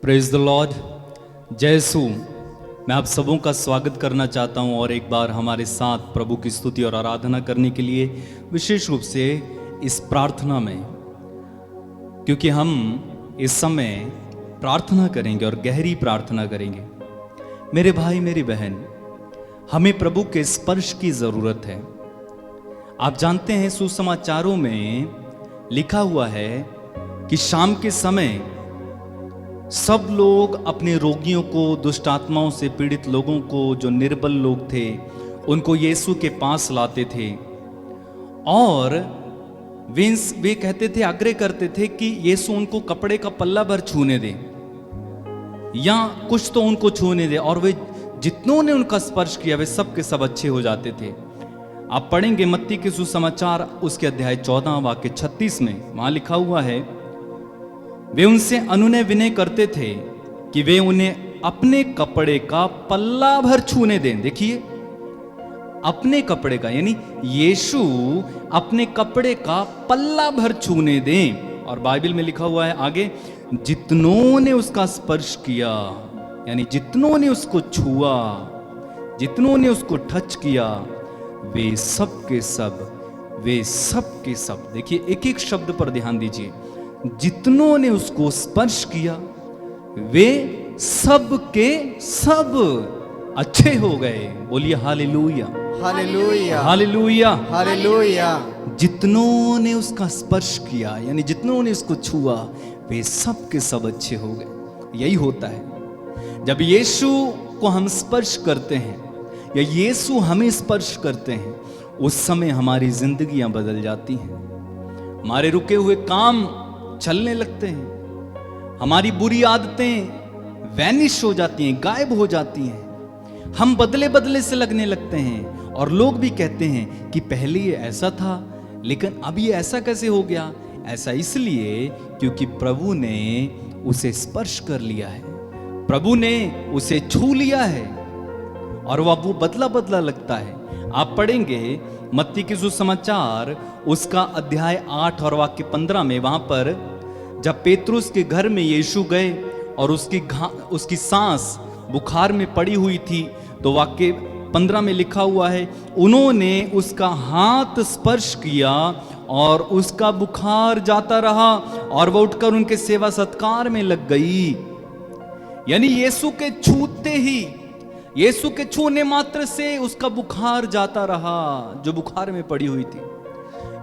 Praise the Lord. जय यीशु। मैं आप सबों का स्वागत करना चाहता हूं और एक बार हमारे साथ प्रभु की स्तुति और आराधना करने के लिए विशेष रूप से इस प्रार्थना में, क्योंकि हम इस समय प्रार्थना करेंगे और गहरी प्रार्थना करेंगे। मेरे भाई मेरी बहन, हमें प्रभु के स्पर्श की जरूरत है। आप जानते हैं सुसमाचारों में लिखा हुआ है कि शाम के समय सब लोग अपने रोगियों को, दुष्ट आत्माओं से पीड़ित लोगों को, जो निर्बल लोग थे, उनको यीशु के पास लाते थे और वे कहते थे, आग्रह करते थे कि यीशु उनको कपड़े का पल्ला भर छूने दे या कुछ तो उनको छूने दे, और वे जितनों ने उनका स्पर्श किया वे सब के सब अच्छे हो जाते थे। आप पढ़ेंगे मत्ती के सुसमाचार उसके अध्याय 14 वाक्य 36 में, वहां लिखा हुआ है, वे उनसे अनुनय विनय करते थे कि वे उन्हें अपने कपड़े का पल्ला भर छूने दें। देखिए, अपने कपड़े का, यानी यीशु अपने कपड़े का पल्ला भर छूने दें। और बाइबल में लिखा हुआ है आगे, जितनों ने उसका स्पर्श किया, यानी जितनों ने उसको छुआ, जितनों ने उसको टच किया, वे सब के सब, देखिए एक एक शब्द पर ध्यान दीजिए, जितनों ने उसको स्पर्श किया वे सब के सब अच्छे हो गए। बोलिए हालेलुया, हालेलुया, हालेलुया, हालेलुया। जितनों ने उसका स्पर्श किया, यानी जितनों ने उसको छुआ, वे सब के सब अच्छे हो गए। यही होता है जब यीशु को हम स्पर्श करते हैं या यीशु हमें स्पर्श करते हैं, उस समय हमारी जिंदगियां बदल जाती हैं, हमारे रुके हुए काम चलने लगते हैं, हमारी बुरी आदतें वैनिश हो जाती हैं, गायब हो जाती हैं, हम बदले बदले से लगने लगते हैं। और लोग भी कहते हैं कि पहले ये ऐसा था लेकिन अब ये ऐसा कैसे हो गया। ऐसा इसलिए क्योंकि प्रभु ने उसे स्पर्श कर लिया है, प्रभु ने उसे छू लिया है और वह वो बदला बदला लगता है। आप पढ़ेंगे मत्ती के सुसमाचार उसका अध्याय 8 और वाक्य 15 में, वहां पर जब पेतरुस के घर में यीशु गए और उसकी सांस बुखार में पड़ी हुई थी, तो वाक्य 15 में लिखा हुआ है, उन्होंने उसका हाथ स्पर्श किया और उसका बुखार जाता रहा और वह उठकर उनके सेवा सत्कार में लग गई। यानी यीशु के छूते ही, यीशु के छूने मात्र से उसका बुखार जाता रहा, जो बुखार में पड़ी हुई थी।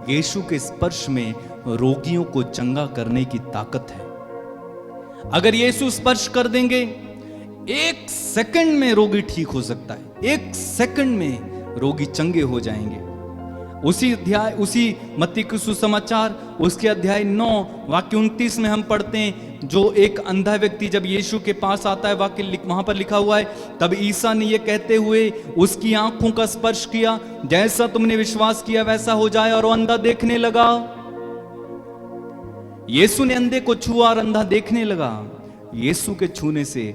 यीशु के स्पर्श में रोगियों को चंगा करने की ताकत है। अगर यीशु स्पर्श कर देंगे, एक सेकंड में रोगी ठीक हो सकता है, एक सेकंड में रोगी चंगे हो जाएंगे। उसी मत्ती के सुसमाचार उसके अध्याय 9 वाक्य 29 में हम पढ़ते हैं, जो एक अंधा व्यक्ति जब यीशु के पास आता है, वाक्य वहां पर लिखा हुआ है, तब ईसा ने यह कहते हुए उसकी आंखों का स्पर्श किया, जैसा तुमने विश्वास किया वैसा हो जाए, और वो अंधा देखने लगा। यीशु ने अंधे को छुआ और अंधा देखने लगा। यीशु के छूने से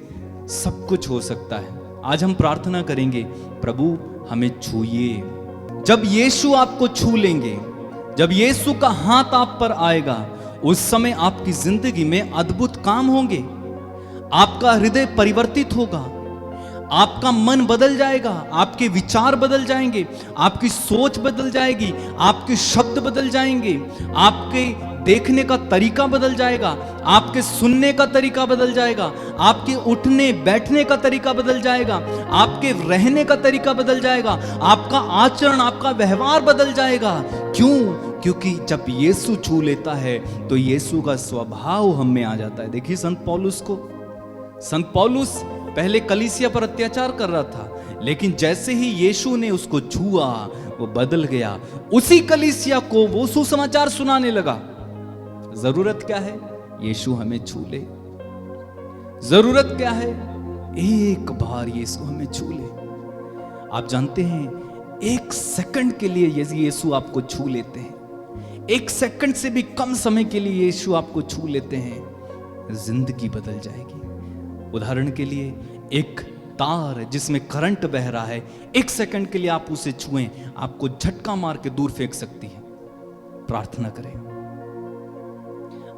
सब कुछ हो सकता है। आज हम प्रार्थना करेंगे, प्रभु हमें छूइए। जब यीशु आपको छू लेंगे, जब यीशु का हाथ आप पर आएगा, उस समय आपकी जिंदगी में अद्भुत काम होंगे। आपका हृदय परिवर्तित होगा, आपका मन बदल जाएगा, आपके विचार बदल जाएंगे, आपकी सोच बदल जाएगी, आपके शब्द बदल जाएंगे, आपके देखने का तरीका बदल जाएगा, आपके सुनने का तरीका बदल जाएगा, आपके उठने बैठने का तरीका बदल जाएगा, आपके रहने का तरीका बदल जाएगा, आपका आचरण, आपका व्यवहार बदल जाएगा। क्यों? क्योंकि जब यीशु छू लेता है तो यीशु का स्वभाव हम में आ जाता है। देखिए संत पौलुस पहले कलीसिया पर अत्याचार कर रहा था, लेकिन जैसे ही यीशु ने उसको छुआ वो बदल गया। उसी कलीसिया को वो सुसमाचार सुनाने लगा। जरूरत क्या है? यीशु हमें छू ले। जरूरत क्या है? एक बार यीशु हमें छू ले। आप जानते हैं, एक सेकंड के लिए यीशु आपको छू लेते हैं, एक सेकंड से भी कम समय के लिए यीशु आपको छू लेते हैं, जिंदगी बदल जाएगी। उदाहरण के लिए, एक तार जिसमें करंट बह रहा है, एक सेकंड के लिए आप उसे छुएं, आपको झटका मार के दूर फेंक सकती है। प्रार्थना करें,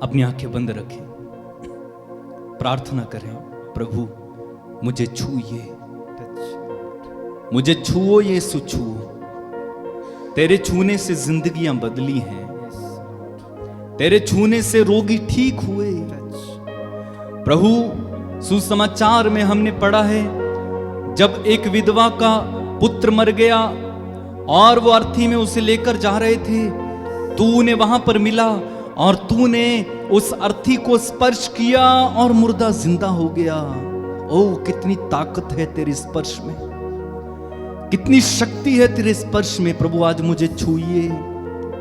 अपनी आंखें बंद रखें, प्रार्थना करें, प्रभु मुझे छूइए, मुझे छुओ यीशु छुओ। तेरे छूने से जिंदगियां बदली हैं, तेरे छूने से रोगी ठीक हुए। प्रभु सुसमाचार में हमने पढ़ा है, जब एक विधवा का पुत्र मर गया और वो अर्थी में उसे लेकर जा रहे थे, तू उन्हें वहां पर मिला और तूने उस अर्थी को स्पर्श किया और मुर्दा जिंदा हो गया। ओ कितनी ताकत है तेरे स्पर्श में, कितनी शक्ति है तेरे स्पर्श में। प्रभु आज मुझे छूइए।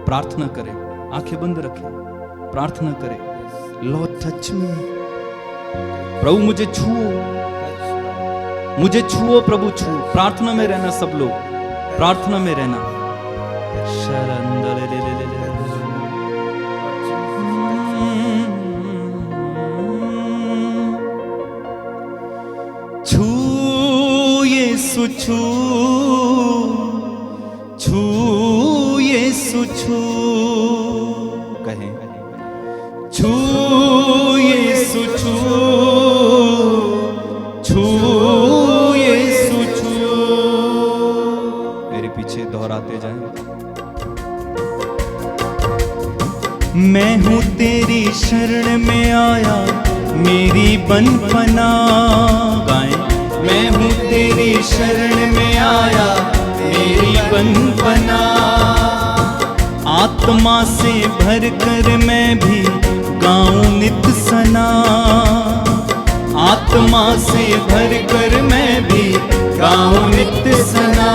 प्रार्थना करें, आंखें बंद रखें, प्रार्थना करें, लॉर्ड टच मी। प्रभु मुझे छुओ, मुझे छुओ प्रभु छुओ। प्रार्थना में रहना सब लोग, प्रार्थना में रहना। छू यीशु छू, छू यीशु छू, कहें छू यीशु छू, छू यीशु छू। मेरे पीछे दोहराते जाएं। मैं हूं तेरी शरण में आया, मेरी बंधपना गाएं। मैं हूं तेरी शरण में आया, मेरी बंधपना। आत्मा से भर कर मैं भी गाऊं नित सना, आत्मा से भर कर मैं भी गाऊं नित सना।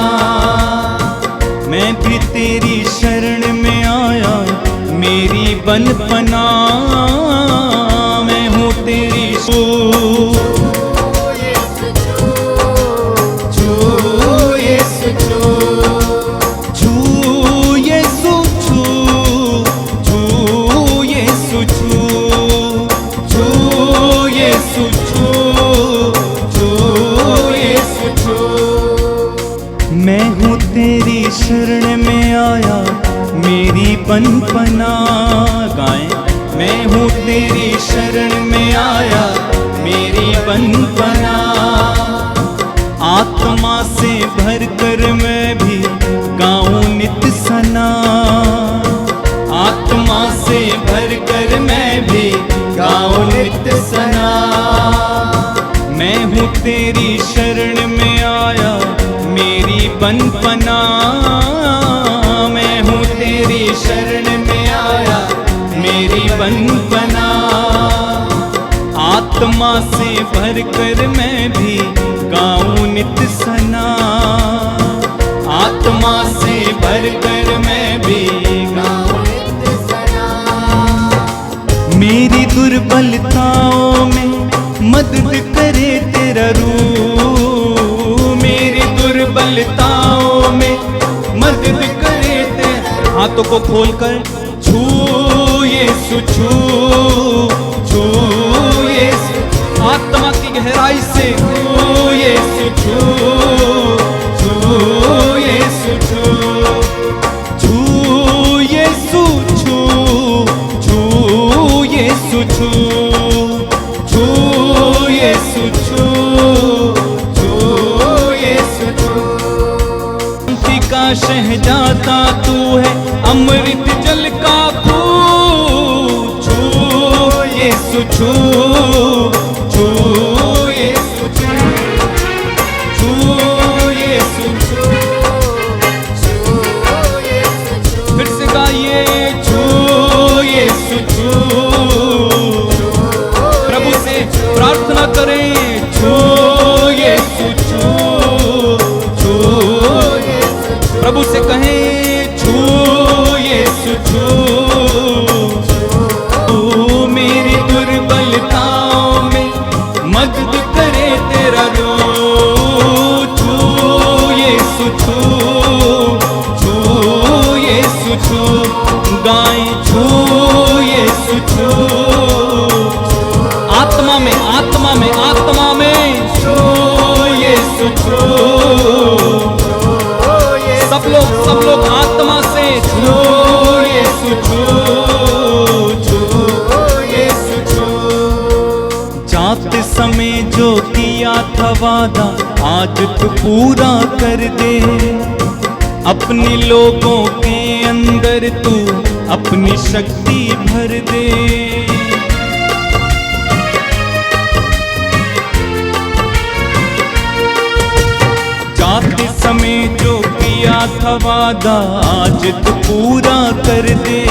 मैं भी तेरी शरण में आया, मेरी बंधपना। मैं हूं तेरी छू यीशु छू, छू यीशु छू, छू यीशु छू, छू यीशु छू, छू यीशु छू, छू यीशु छू। मैं हूं तेरी शरण में आया, मेरी बंधपना गाएं। मैं हूं तेरी शरण में आया, मेरी बंधपना। आत्मा से भर कर मैं भी गाऊं नित सना, आत्मा से भर कर मैं भी गाऊं नित सना। मैं हूं तेरी शरण में आया, मेरी बंधपना। मैं हूं तेरी शरण में आया, मेरी बंधपना। आत्मा से भर कर मैं भी गाऊं नित सना, आत्मा से भर कर मैं भी गाऊं नित सना। मेरी दुर्बलताओं में मदद करे तेरा रूह, मेरी दुर्बलताओं में मदद करे तेरा। हाथों को खोलकर छू यीशु छू, छू यीशु। आत्मा की गहराई से छू यीशु छू, छू यीशु छू, छू यीशु छू, छू यीशु छू, छू यीशु छू, छू यीशु छू। शांति का शहजादा तू है, अमृत जल का खूह। छू यीशु छू, छू यीशु छू, छू यीशु छू, छू यीशु छू। फिर से गाइए छू यीशु छू। प्रभु से प्रार्थना करें, छू यीशु छू, छू यीशु छू। प्रभु से कहें छू यीशु छू, मेरी दुर्बलताओं में मदद करे तेरा रूह। छू यीशु छू, छू यीशु छू, गाएं छू यीशु छू। आत्मा में, आत्मा में, आत्मा में छू यीशु छू। सब लोग आत्मा से छू यीशु छू, छू यीशु छू। जात समय जो किया था वादा आज तू पूरा कर दे। अपने लोगों के अंदर तू अपनी शक्ति भर दे। जाते समय जो किया था वादा आज तू पूरा कर दे।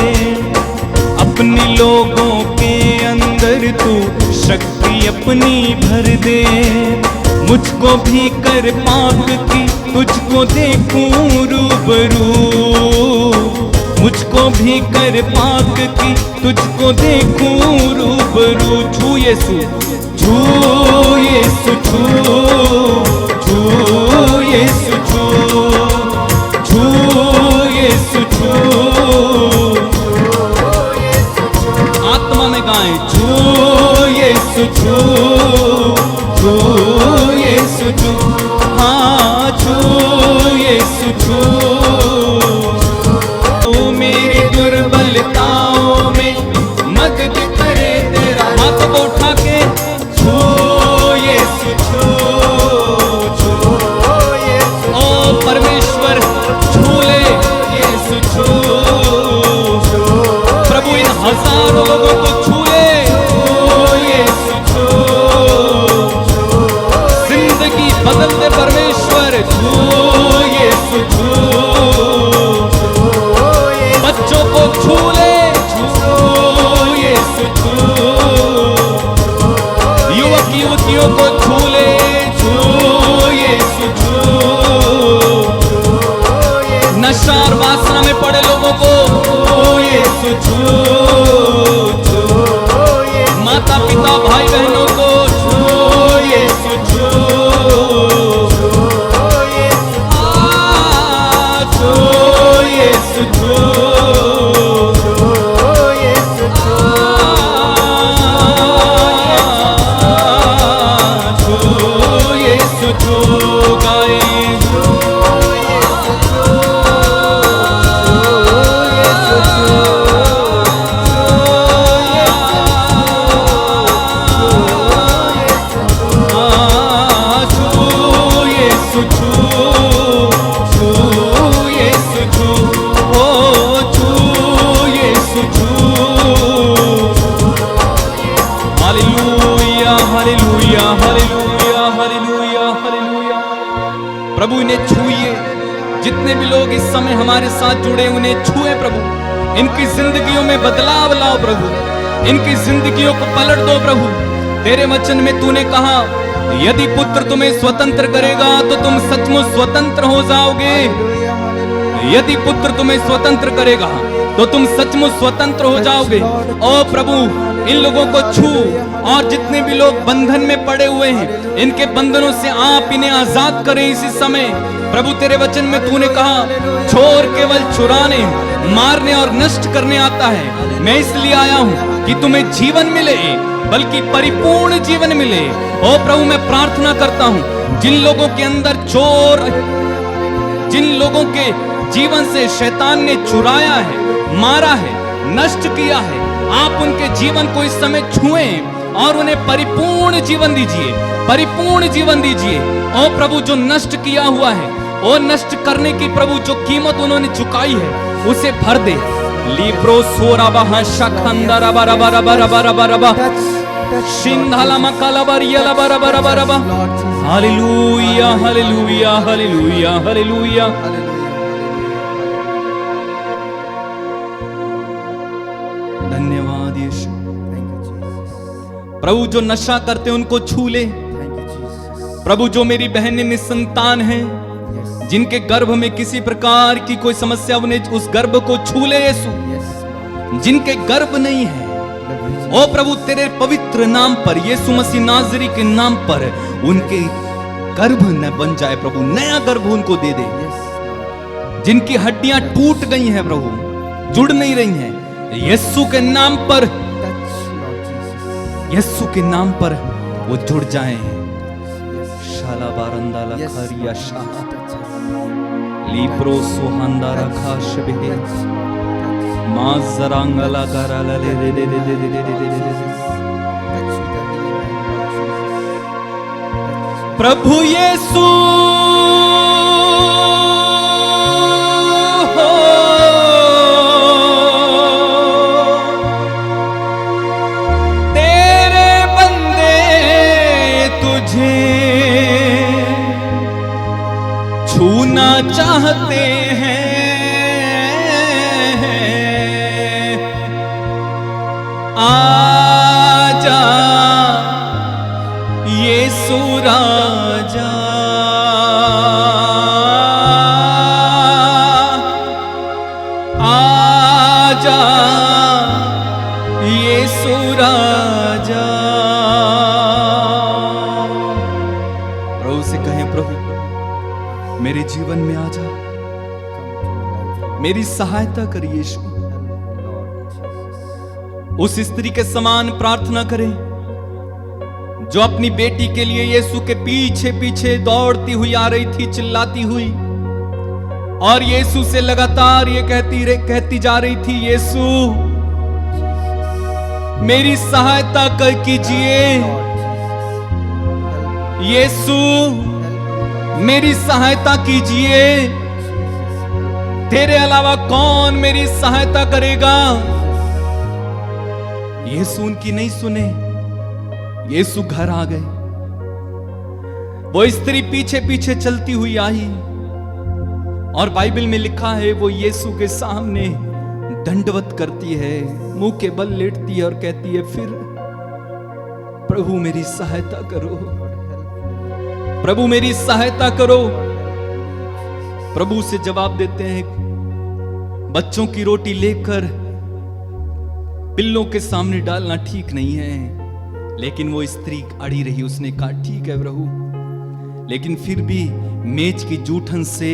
अपने लोगों के अंदर तू शक्ति अपनी भर दे। मुझको भी कर पाक की तुझको देखूं रूबरू। मुझको भी कर पाक की तुझको देखूं रूबरू। छू यीशु छू यीशु छू छू यीशु छू छू यीशु छू। आत्मा में गाएं छू यीशु छू छू यीशु छू। हाँ छू यीशु छू। तू मेरी दुर्बलताओं में मदद करे तेरा। हाथ को उठा के छू यीशु छू छू। ओ परमेश्वर छू ले यीशु छू। प्रभु इन हजारों लोगों को छू ले यीशु छू। जिंदगी बदल दे परमेश्वर छू यीशु छू। बच्चों को छू ले छू यीशु छू। युवक युवतियों को छू ले छू यीशु छू। नशा और वासना में पड़े लोगों को यीशु छू छू। माता पिता भाई बहनों को छू यीशु छू। छू यीशु छू। छू यीशु छू। गाए प्रभु इन्हें छूइए। जितने भी लोग इस समय हमारे साथ जुड़े उन्हें छुए प्रभु। इनकी जिंदगियों में बदलाव लाओ प्रभु। इनकी जिंदगियों को पलट दो प्रभु। तेरे वचन में तूने कहा यदि पुत्र तुम्हें स्वतंत्र करेगा तो तुम सचमुच स्वतंत्र हो जाओगे। यदि पुत्र तुम्हें स्वतंत्र करेगा तो तुम सचमुच स्वतंत्र हो जाओगे। ओ प्रभु इन लोगों को छू। और जितने भी लोग बंधन में पड़े हुए हैं इनके बंधनों से आप इन्हें आजाद करें इसी समय। प्रभु तेरे वचन में तूने कहा चोर केवल चुराने मारने और नष्ट करने आता है। मैं इसलिए आया हूं कि तुम्हें जीवन मिले बल्कि परिपूर्ण जीवन मिले। ओ प्रभु मैं प्रार्थना करता हूं जिन लोगों के अंदर चोर, जिन लोगों के जीवन से शैतान ने चुराया है, मारा है, नष्ट किया है, आप उनके जीवन को इस समय छुएं और उन्हें परिपूर्ण जीवन दीजिए। परिपूर्ण जीवन दीजिए। ओ प्रभु जो नष्ट किया हुआ है वो नष्ट करने की प्रभु जो कीमत उन्होंने चुकाई है उसे भर दे। लीब्रो सोरा बहा शखंदरा बरा बरा बरा बरा बरा बरा शिंधाला मकाला बरियाला बरा बरा बरा बरा। Hallelujah hallelujah hallelujah hallelujah. धन्यवाद यीशु। प्रभु जो नशा करते उनको छू ले। प्रभु जो मेरी बहनें निसंतान हैं जिनके गर्भ में किसी प्रकार की कोई समस्या उन्हें उस गर्भ को छू ले यीशु। जिनके गर्भ नहीं है ओ प्रभु तेरे पवित्र नाम पर यीशु मसीह नाजरी के नाम पर उनके गर्भ न बन जाए प्रभु। नया गर्भ उनको दे दे। जिनकी हड्डियां टूट गई हैं प्रभु जुड़ नहीं रही हैं यीशु के नाम पर, यीशु के नाम पर वो जुड़ जाएं। शाला बारंदा लखरिया शाह लीप्रो सुहांदारा खाशबे माजरांगला कराला ले ले ले ले ले ले ले ले ले। प्रभु यीशु तेरे बंदे तुझे छूना चाहते हैं। आजा यीशु राजा, आजा यीशु राजा। प्रभु से कहें, प्रभु मेरे जीवन में आजा, मेरी सहायता कर यीशु। उस स्त्री के समान प्रार्थना करें जो अपनी बेटी के लिए यीशु के पीछे पीछे दौड़ती हुई आ रही थी, चिल्लाती हुई, और यीशु से लगातार ये कहती जा रही थी, यीशु मेरी सहायता कर कीजिए, यीशु मेरी सहायता कीजिए, तेरे अलावा कौन मेरी सहायता करेगा। यीशु उनकी नहीं सुने, यीशु घर आ गए। वो स्त्री पीछे पीछे चलती हुई आई और बाइबल में लिखा है वो यीशु के सामने दंडवत करती है, मुंह के बल लेटती है और कहती है, फिर प्रभु मेरी सहायता करो, प्रभु मेरी सहायता करो। प्रभु से जवाब देते हैं, बच्चों की रोटी लेकर पिल्लों के सामने डालना ठीक नहीं है। लेकिन वो स्त्री अड़ी रही, उसने कहा ठीक है प्रभु, लेकिन फिर भी मेज की जूठन से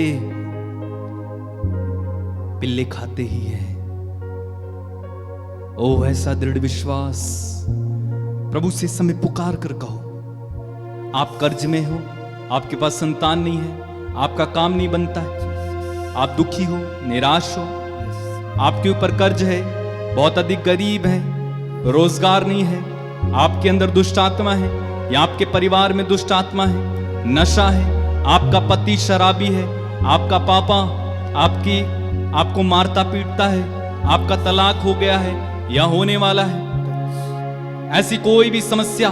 पिल्ले खाते ही है। ओ ऐसा दृढ़ विश्वास, प्रभु से समय पुकार कर कहो, आप कर्ज में हो, आपके पास संतान नहीं है, आपका काम नहीं बनता है, आप दुखी हो, निराश हो, आपके ऊपर कर्ज है, बहुत अधिक गरीब है, रोजगार नहीं है, आपके अंदर दुष्ट आत्मा है या आपके परिवार में दुष्ट आत्मा है, नशा है, आपका पति शराबी है, आपका पापा आपको मारता पीटता है, आपका तलाक हो गया है या होने वाला है, ऐसी कोई भी समस्या,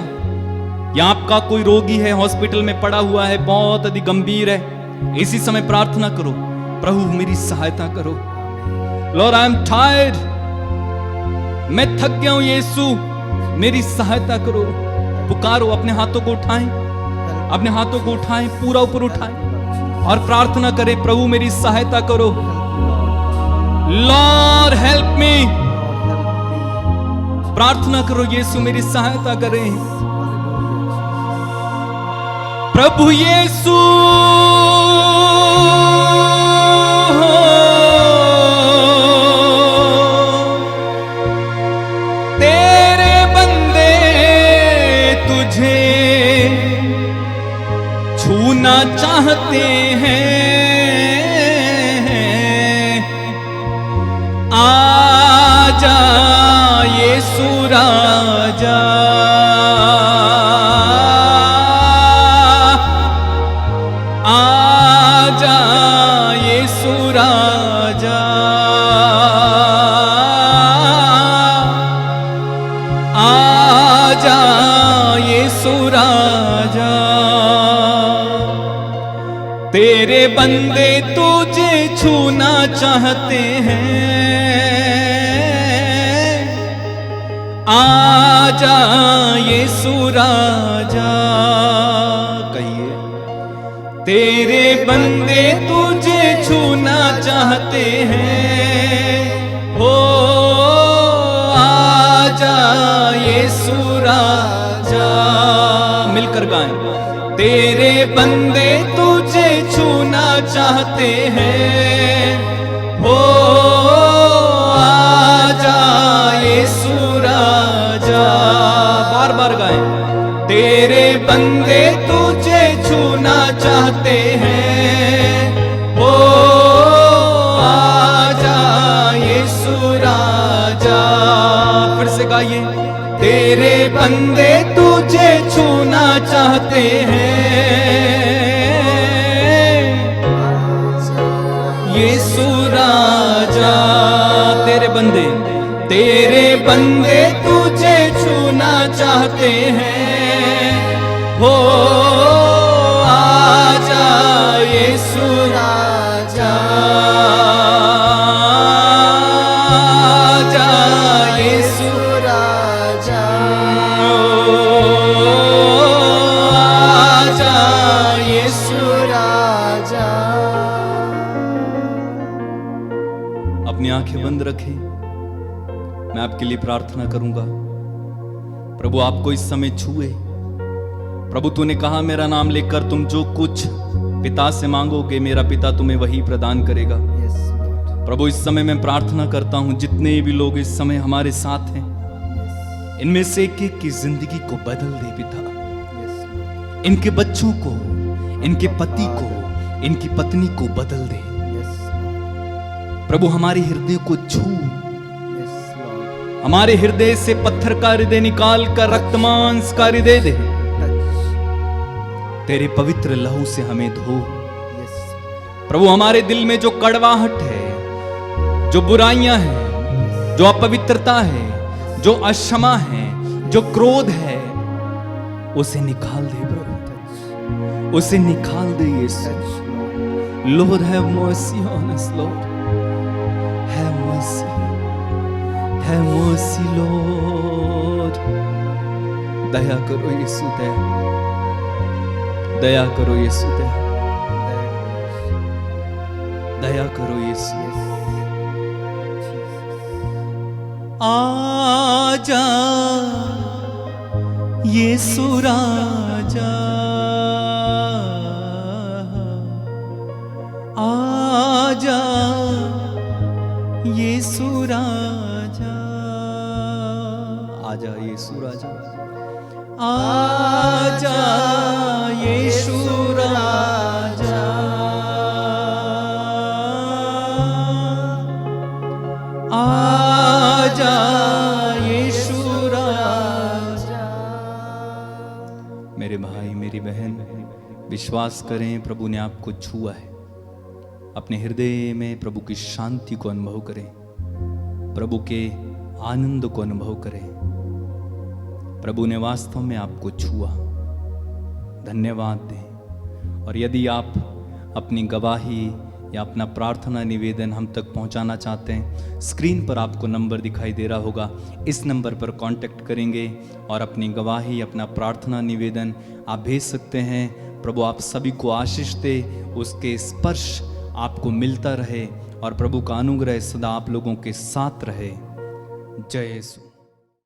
या आपका कोई रोगी है, हॉस्पिटल में पड़ा हुआ है, बहुत अधिक गंभीर है, इसी समय प्रार्थना करो, प्रभु मेरी सहायता करो। लॉर्ड आई एम टायर्ड, मैं थक गया हूं, यीशु मेरी सहायता करो। पुकारो, अपने हाथों को उठाएं, अपने हाथों को उठाएं, पूरा ऊपर उठाएं और प्रार्थना करें, प्रभु मेरी सहायता करो। लॉर्ड हेल्प मी, प्रार्थना करो, यीशु मेरी सहायता करें। प्रभु यीशु तेरे बंदे तुझे छूना चाहते हैं। आजा यीशु राजा, आजा यीशु राजा, आजा यीशु राजा। तेरे बंदे तुझे छूना चाहते हैं। आजा यीशु राजा, कहिए, तेरे बंदे तुझे छूना चाहते हैं। हो आजा यीशु राजा, मिलकर गाएं, तेरे बंदे तुझे छूना चाहते हैं। हो आजा यीशु राजा, बार बार गाएं, तेरे बंदे तुझे छूना चाहते हैं। हो आजा यीशु राजा, फिर से गाइए, तेरे बंदे तुझे छूना चाहते हैं। यीशु राजा, तेरे बंदे तुझे छूना चाहते हैं। हो आजा यीशु राजा, आजा यीशु राजा, आजा यीशु राजा। अपनी आंखें बंद रखें, मैं आपके लिए प्रार्थना करूंगा। प्रभु आपको इस समय छुए। प्रभु तूने कहा मेरा नाम लेकर तुम जो कुछ पिता से मांगोगे मेरा पिता तुम्हें वही प्रदान करेगा। Yes, Lord. प्रभु इस समय मैं प्रार्थना करता हूं जितने भी लोग इस समय हमारे साथ हैं, इनमें से एक एक की जिंदगी को बदल दे पिता। Yes, Lord. इनके बच्चों को, इनके पति को, इनकी पत्नी को बदल दे। Yes, Lord. प्रभु हमारे हृदय को छू, Yes, Lord. हमारे हृदय से पत्थर का हृदय निकाल कर रक्त मांस का हृदय दे। Touch. तेरे पवित्र लहू से हमें धो। Yes. प्रभु हमारे दिल में जो कड़वाहट है, जो बुराइयां हैं, जो अपवित्रता है, जो अक्षमा है, जो क्रोध है, उसे निकाल दे प्रभु, Touch. उसे निकाल दे यीशु। Touch, Lord. Lord have mercy on us, Lord. Have mercy. Have mercy, Lord. दया करो यीशु, दया करो यीशु, दया करो यीशु। आजा यीशु राजा, आजा यीशु राजा, आजा यीशु राजा, आजा यीशु राजा, आजा यीशु राजा। मेरे भाई मेरी बहन, विश्वास करें प्रभु ने आपको छुआ है। अपने हृदय में प्रभु की शांति को अनुभव करें, प्रभु के आनंद को अनुभव करें। प्रभु ने वास्तव में आपको छुआ, धन्यवाद दें। और यदि आप अपनी गवाही या अपना प्रार्थना निवेदन हम तक पहुंचाना चाहते हैं, स्क्रीन पर आपको नंबर दिखाई दे रहा होगा, इस नंबर पर कांटेक्ट करेंगे और अपनी गवाही, अपना प्रार्थना निवेदन आप भेज सकते हैं। प्रभु आप सभी को आशीष दे, उसके स्पर्श आपको मिलता रहे और प्रभु का अनुग्रह सदा आप लोगों के साथ रहे। जय यीशु।